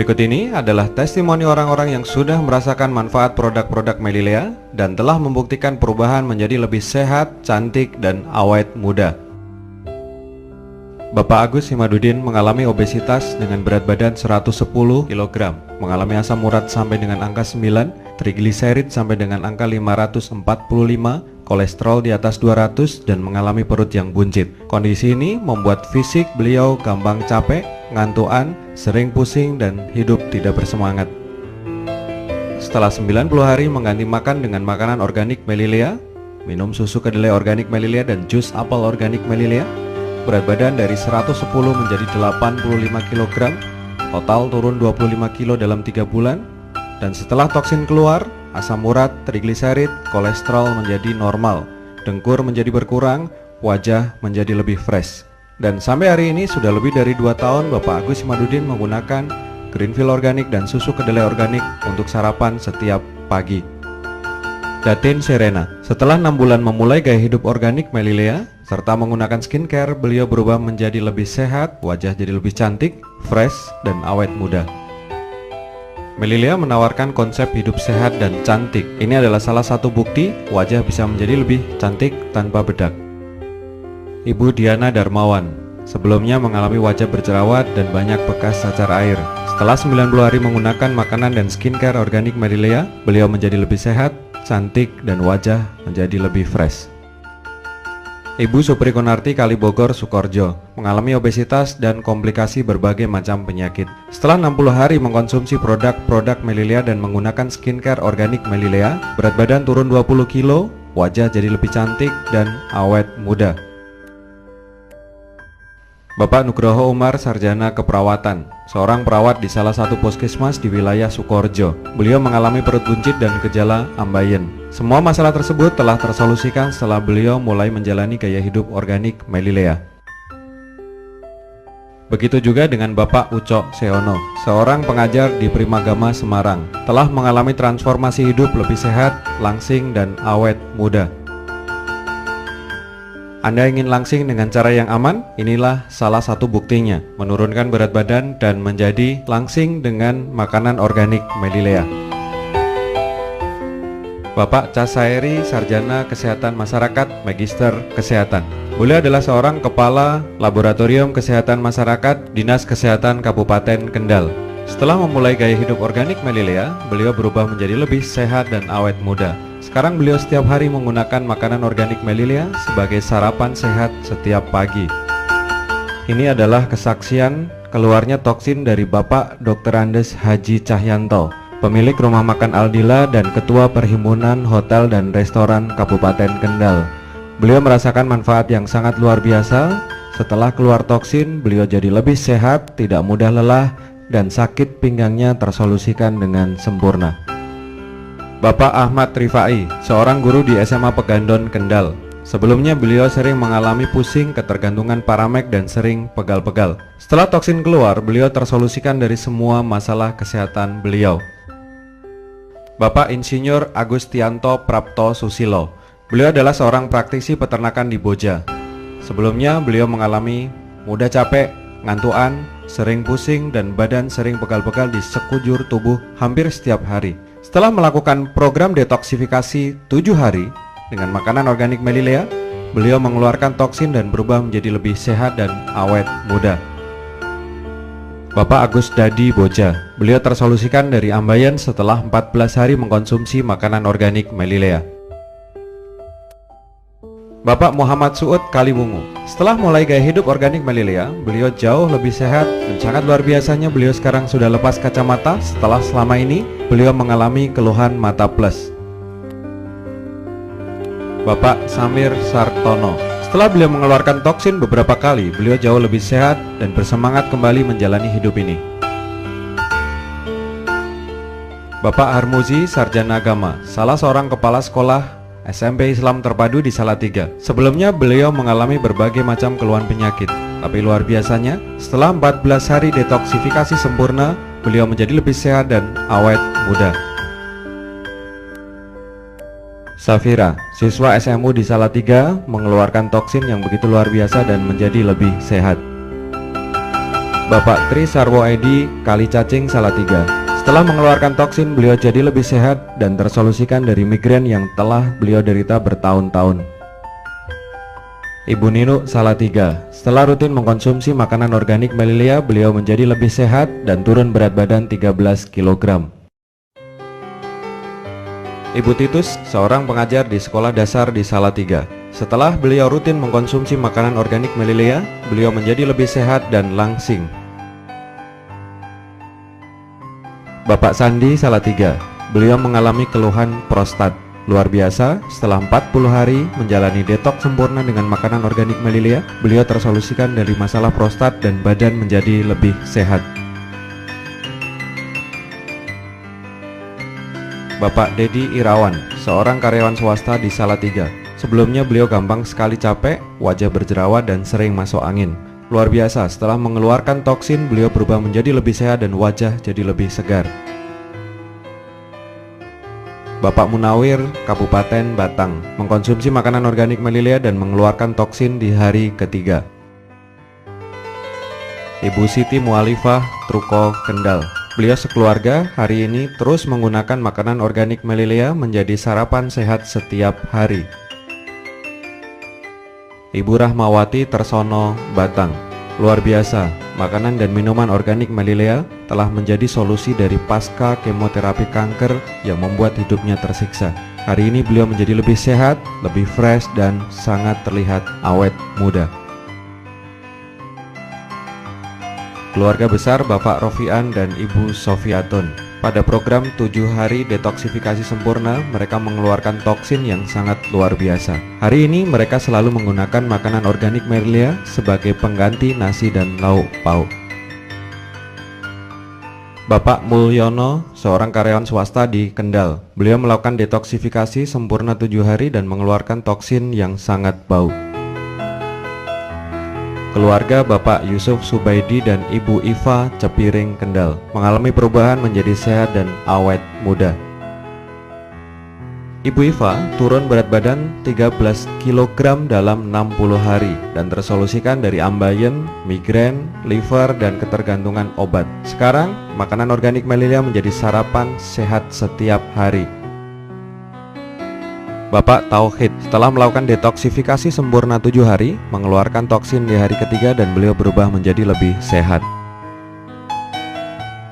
Berikut ini adalah testimoni orang-orang yang sudah merasakan manfaat produk-produk Melilea dan telah membuktikan perubahan menjadi lebih sehat, cantik, dan awet muda. Bapak Agus Himadudin mengalami obesitas dengan berat badan 110 kg, mengalami asam urat sampai dengan angka 9, trigliserid sampai dengan angka 545, kolesterol di atas 200, dan mengalami perut yang buncit. Kondisi ini membuat fisik beliau gampang capek, ngantuan, sering pusing, dan hidup tidak bersemangat. Setelah 90 hari mengganti makan dengan makanan organik Melilea, minum susu kedelai organik Melilea dan jus apel organik Melilea, berat badan dari 110 menjadi 85 kg, total turun 25 kg dalam 3 bulan, dan setelah toksin keluar, asam urat, trigliserid, kolesterol menjadi normal, dengkur menjadi berkurang, wajah menjadi lebih fresh. Dan sampai hari ini sudah lebih dari 2 tahun Bapak Agus Himadudin menggunakan Greenfield organik dan susu kedelai organik untuk sarapan setiap pagi. Datin Serena, setelah 6 bulan memulai gaya hidup organik Melilea serta menggunakan skincare, beliau berubah menjadi lebih sehat, wajah jadi lebih cantik, fresh, dan awet muda. Melilea menawarkan konsep hidup sehat dan cantik. Ini adalah salah satu bukti wajah bisa menjadi lebih cantik tanpa bedak. Ibu Diana Darmawan, sebelumnya mengalami wajah berjerawat dan banyak bekas cacar air. Setelah 90 hari menggunakan makanan dan skincare organik Melilea, beliau menjadi lebih sehat, cantik, dan wajah menjadi lebih fresh. Ibu Supri Konarti Kalibogor Sukorjo mengalami obesitas dan komplikasi berbagai macam penyakit. Setelah 60 hari mengkonsumsi produk-produk Melilea dan menggunakan skincare organik Melilea, berat badan turun 20 kg, wajah jadi lebih cantik dan awet muda. Bapak Nugroho Umar Sarjana Keperawatan, seorang perawat di salah satu puskesmas di wilayah Sukoharjo. Beliau mengalami perut buncit dan gejala ambeien. Semua masalah tersebut telah tersolusikan setelah beliau mulai menjalani gaya hidup organik Melilea. Begitu juga dengan Bapak Ucok Seono, seorang pengajar di Primagama Semarang, telah mengalami transformasi hidup lebih sehat, langsing, dan awet muda. Anda ingin langsing dengan cara yang aman? Inilah salah satu buktinya, menurunkan berat badan dan menjadi langsing dengan makanan organik Melilea. Bapak Casairi Sarjana Kesehatan Masyarakat, Magister Kesehatan. Beliau adalah seorang kepala Laboratorium Kesehatan Masyarakat Dinas Kesehatan Kabupaten Kendal. Setelah memulai gaya hidup organik Melilea, beliau berubah menjadi lebih sehat dan awet muda. Sekarang beliau setiap hari menggunakan makanan organik Melilea sebagai sarapan sehat setiap pagi. Ini adalah kesaksian keluarnya toksin dari Bapak Dr. Andes Haji Cahyanto, pemilik rumah makan Aldila dan ketua Perhimpunan Hotel dan Restoran Kabupaten Kendal. Beliau merasakan manfaat yang sangat luar biasa. Setelah keluar toksin, beliau jadi lebih sehat, tidak mudah lelah, dan sakit pinggangnya tersolusikan dengan sempurna. Bapak Ahmad Rifai, seorang guru di SMA Pegandon Kendal. Sebelumnya beliau sering mengalami pusing, ketergantungan paramek, dan sering pegal-pegal. Setelah toksin keluar, beliau tersolusikan dari semua masalah kesehatan beliau. Bapak Insinyur Agustianto Prapto Susilo. Beliau adalah seorang praktisi peternakan di Boja. Sebelumnya beliau mengalami mudah capek, ngantuan, sering pusing, dan badan sering pegal-pegal di sekujur tubuh hampir setiap hari. Setelah melakukan program detoksifikasi 7 hari dengan makanan organik Melilea, beliau mengeluarkan toksin dan berubah menjadi lebih sehat dan awet muda. Bapak Agus Dadi Boja, beliau tersolusikan dari ambeien setelah 14 hari mengkonsumsi makanan organik Melilea. Bapak Muhammad Suud Kaliwungu, setelah mulai gaya hidup organik Melilea, beliau jauh lebih sehat dan sangat luar biasanya beliau sekarang sudah lepas kacamata setelah selama ini beliau mengalami keluhan mata plus. Bapak Samir Sartono, setelah beliau mengeluarkan toksin beberapa kali, beliau jauh lebih sehat dan bersemangat kembali menjalani hidup ini. Bapak Harmuzi Sarjana Agama, salah seorang kepala sekolah SMP Islam Terpadu di Salatiga. Sebelumnya beliau mengalami berbagai macam keluhan penyakit, tapi luar biasanya setelah 14 hari detoksifikasi sempurna, beliau menjadi lebih sehat dan awet muda. Safira, siswa SMU di Salatiga, mengeluarkan toksin yang begitu luar biasa dan menjadi lebih sehat. Bapak Tri Sarwo Edi, Kalicacing, Salatiga. Setelah mengeluarkan toksin, beliau jadi lebih sehat dan tersolusikan dari migrain yang telah beliau derita bertahun-tahun. Ibu Ninu, Salatiga. Setelah rutin mengkonsumsi makanan organik Melilia, beliau menjadi lebih sehat dan turun berat badan 13 kg. Ibu Titus, seorang pengajar di sekolah dasar di Salatiga. Setelah beliau rutin mengkonsumsi makanan organik Melilia, beliau menjadi lebih sehat dan langsing. Bapak Sandi, Salatiga. Beliau mengalami keluhan prostat. Luar biasa, setelah 40 hari menjalani detoks sempurna dengan makanan organik Melilia, beliau tersolusikan dari masalah prostat dan badan menjadi lebih sehat. Bapak Dedi Irawan, seorang karyawan swasta di Salatiga. Sebelumnya beliau gampang sekali capek, wajah berjerawat dan sering masuk angin. Luar biasa, setelah mengeluarkan toksin, beliau berubah menjadi lebih sehat dan wajah jadi lebih segar. Bapak Munawir, Kabupaten Batang, mengkonsumsi makanan organik Melilia dan mengeluarkan toksin di hari ketiga. Ibu Siti Mualifah, Truko, Kendal. Beliau sekeluarga hari ini terus menggunakan makanan organik Melilia menjadi sarapan sehat setiap hari. Ibu Rahmawati Tersono, Batang. Luar biasa, makanan dan minuman organik Melilia telah menjadi solusi dari pasca kemoterapi kanker yang membuat hidupnya tersiksa. Hari ini beliau menjadi lebih sehat, lebih fresh dan sangat terlihat awet muda. Keluarga besar Bapak Rofian dan Ibu Sofiatun. Pada program 7 hari detoksifikasi sempurna, mereka mengeluarkan toksin yang sangat luar biasa. Hari ini mereka selalu menggunakan makanan organik Melilia sebagai pengganti nasi dan lauk pauk. Bapak Mulyono, seorang karyawan swasta di Kendal. Beliau melakukan detoksifikasi sempurna 7 hari dan mengeluarkan toksin yang sangat bau. Keluarga Bapak Yusuf Subaidi dan Ibu Iva Cepiring, Kendal, mengalami perubahan menjadi sehat dan awet muda. Ibu Iva turun berat badan 13 kg dalam 60 hari dan tersolusikan dari ambeien, migrain, liver, dan ketergantungan obat. Sekarang, makanan organik Melilia menjadi sarapan sehat setiap hari. Bapak Tauhid, setelah melakukan detoksifikasi sempurna 7 hari, mengeluarkan toksin di hari ketiga dan beliau berubah menjadi lebih sehat.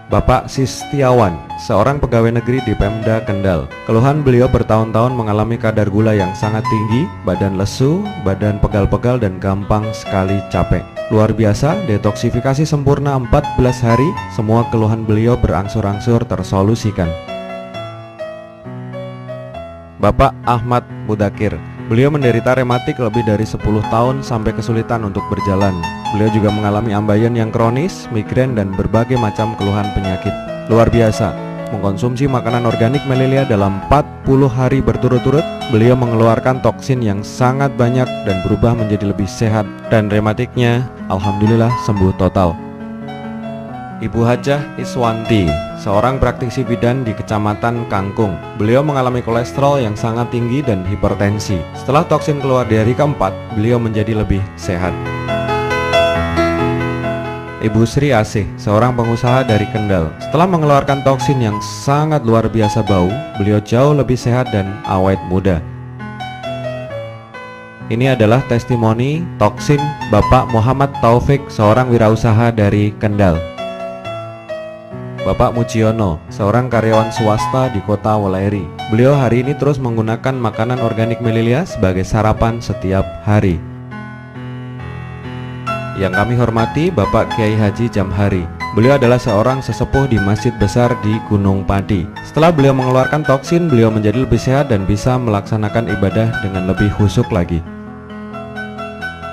Bapak Sistiawan, seorang pegawai negeri di Pemda Kendal. Keluhan beliau bertahun-tahun mengalami kadar gula yang sangat tinggi, badan lesu, badan pegal-pegal dan gampang sekali capek. Luar biasa, detoksifikasi sempurna 14 hari, semua keluhan beliau berangsur-angsur tersolusikan. Bapak Ahmad Mudakir, beliau menderita rematik lebih dari 10 tahun sampai kesulitan untuk berjalan. Beliau juga mengalami ambeien yang kronis, migrain, dan berbagai macam keluhan penyakit. Luar biasa, mengkonsumsi makanan organik Melilia dalam 40 hari berturut-turut, beliau mengeluarkan toksin yang sangat banyak dan berubah menjadi lebih sehat, dan rematiknya alhamdulillah sembuh total. Ibu Hajah Iswanti, seorang praktisi bidan di Kecamatan Kangkung. Beliau mengalami kolesterol yang sangat tinggi dan hipertensi. Setelah toksin keluar di hari keempat, beliau menjadi lebih sehat. Ibu Sri Asih, seorang pengusaha dari Kendal. Setelah mengeluarkan toksin yang sangat luar biasa bau, beliau jauh lebih sehat dan awet muda. Ini adalah testimoni toksin Bapak Muhammad Taufik, seorang wirausaha dari Kendal. Bapak Mujiono, seorang karyawan swasta di kota Weleri. Beliau hari ini terus menggunakan makanan organik Melilia sebagai sarapan setiap hari. Yang kami hormati Bapak Kiai Haji Jamhari. Beliau adalah seorang sesepuh di masjid besar di Gunung Padi. Setelah beliau mengeluarkan toksin, beliau menjadi lebih sehat dan bisa melaksanakan ibadah dengan lebih khusyuk lagi.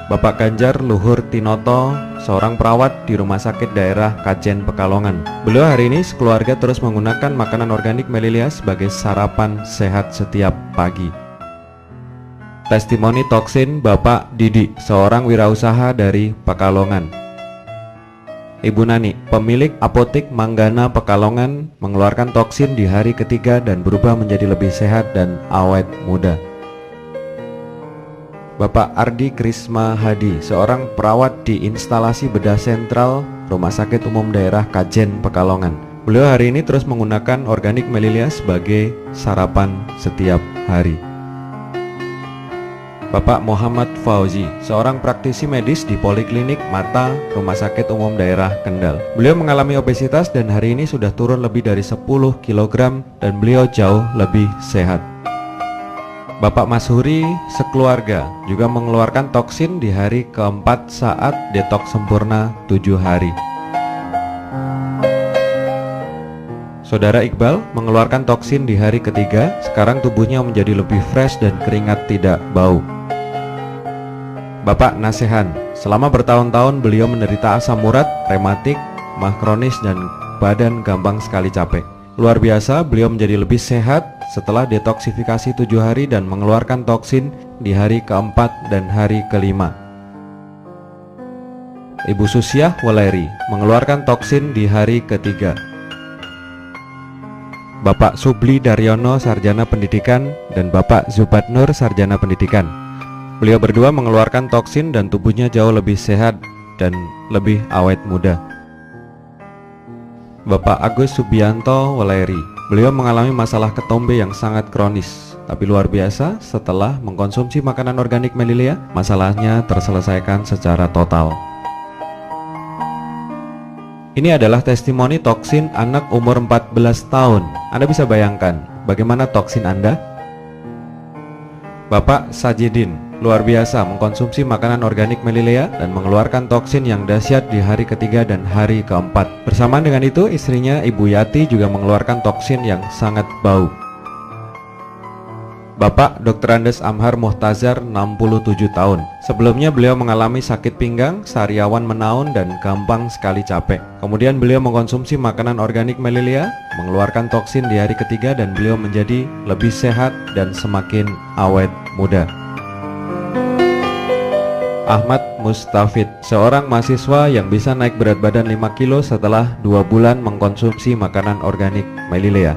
Bapak Ganjar Luhur Tinoto, seorang perawat di Rumah Sakit Daerah Kajen Pekalongan. Beliau hari ini sekeluarga terus menggunakan makanan organik Melilia sebagai sarapan sehat setiap pagi. Testimoni toksin Bapak Didi, seorang wirausaha dari Pekalongan. Ibu Nani, pemilik apotik Manggana Pekalongan, mengeluarkan toksin di hari ketiga dan berubah menjadi lebih sehat dan awet muda. Bapak Ardi Krisma Hadi, seorang perawat di instalasi bedah sentral Rumah Sakit Umum Daerah Kajen, Pekalongan. Beliau hari ini terus menggunakan organik Melilia sebagai sarapan setiap hari. Bapak Muhammad Fauzi, seorang praktisi medis di Poliklinik Mata Rumah Sakit Umum Daerah Kendal. Beliau mengalami obesitas dan hari ini sudah turun lebih dari 10 kg dan beliau jauh lebih sehat. Bapak Mashuri sekeluarga juga mengeluarkan toksin di hari keempat saat detoks sempurna 7 hari. Saudara Iqbal mengeluarkan toksin di hari ketiga, sekarang tubuhnya menjadi lebih fresh dan keringat tidak bau. Bapak Nasehan, selama bertahun-tahun beliau menderita asam urat, rematik, mah kronis dan badan gampang sekali capek. Luar biasa, beliau menjadi lebih sehat setelah detoksifikasi 7 hari dan mengeluarkan toksin di hari keempat dan hari kelima. Ibu Susiah Waleri mengeluarkan toksin di hari ketiga. Bapak Subli Daryono Sarjana Pendidikan dan Bapak Zubatnur Sarjana Pendidikan. Beliau berdua mengeluarkan toksin dan tubuhnya jauh lebih sehat dan lebih awet muda. Bapak Agus Subianto Waleri, beliau mengalami masalah ketombe yang sangat kronis, tapi luar biasa setelah mengkonsumsi makanan organik Melilia, masalahnya terselesaikan secara total. Ini adalah testimoni toksin anak umur 14 tahun. Anda bisa bayangkan bagaimana toksin Anda? Bapak Sajidin, luar biasa mengkonsumsi makanan organik Melilia dan mengeluarkan toksin yang dahsyat di hari ketiga dan hari keempat. Bersamaan dengan itu, istrinya Ibu Yati juga mengeluarkan toksin yang sangat bau. Bapak Dr. Andes Amhar Muhtazar, 67 tahun. Sebelumnya beliau mengalami sakit pinggang, sariawan menaun dan gampang sekali capek. Kemudian beliau mengkonsumsi makanan organik Melilia, mengeluarkan toksin di hari ketiga dan beliau menjadi lebih sehat dan semakin awet muda. Ahmad Mustafid, seorang mahasiswa yang bisa naik berat badan 5 kilo setelah 2 bulan mengkonsumsi makanan organik Melilia.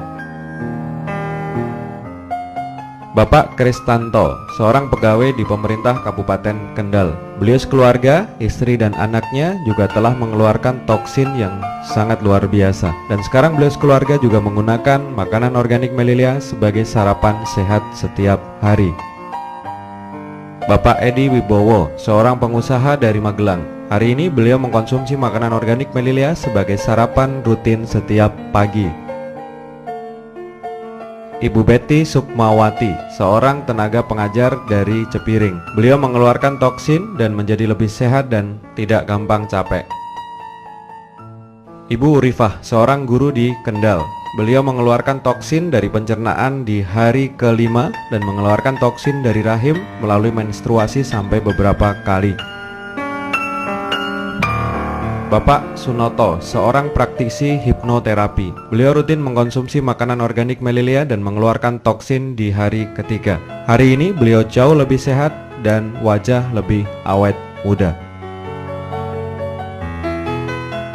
Bapak Kristanto, seorang pegawai di pemerintah Kabupaten Kendal. Beliau sekeluarga, istri dan anaknya juga telah mengeluarkan toksin yang sangat luar biasa. Dan sekarang beliau sekeluarga juga menggunakan makanan organik Melilia sebagai sarapan sehat setiap hari. Bapak Edi Wibowo, seorang pengusaha dari Magelang. Hari ini beliau mengkonsumsi makanan organik Melilia sebagai sarapan rutin setiap pagi. Ibu Betty Sukmawati, seorang tenaga pengajar dari Cepiring. Beliau mengeluarkan toksin dan menjadi lebih sehat dan tidak gampang capek. Ibu Urifah, seorang guru di Kendal. Beliau mengeluarkan toksin dari pencernaan di hari kelima dan mengeluarkan toksin dari rahim melalui menstruasi sampai beberapa kali. Bapak Sunoto, seorang praktisi hipnoterapi. Beliau rutin mengkonsumsi makanan organik Melilia dan mengeluarkan toksin di hari ketiga. Hari ini beliau jauh lebih sehat dan wajah lebih awet muda.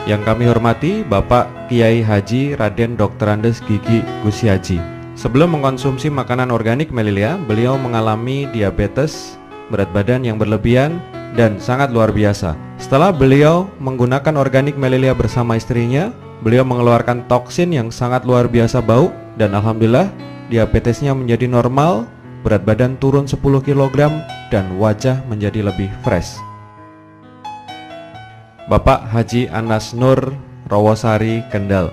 Yang kami hormati Bapak Kiai Haji Raden Dr. Andes Gigi Gusyaji. Sebelum mengkonsumsi makanan organik Melilia, beliau mengalami diabetes, berat badan yang berlebihan, dan sangat luar biasa. Setelah beliau menggunakan organik Melilia bersama istrinya, beliau mengeluarkan toksin yang sangat luar biasa bau, dan alhamdulillah diabetesnya menjadi normal, berat badan turun 10 kg, dan wajah menjadi lebih fresh. Bapak Haji Anas Nur Rawasari, Kendal.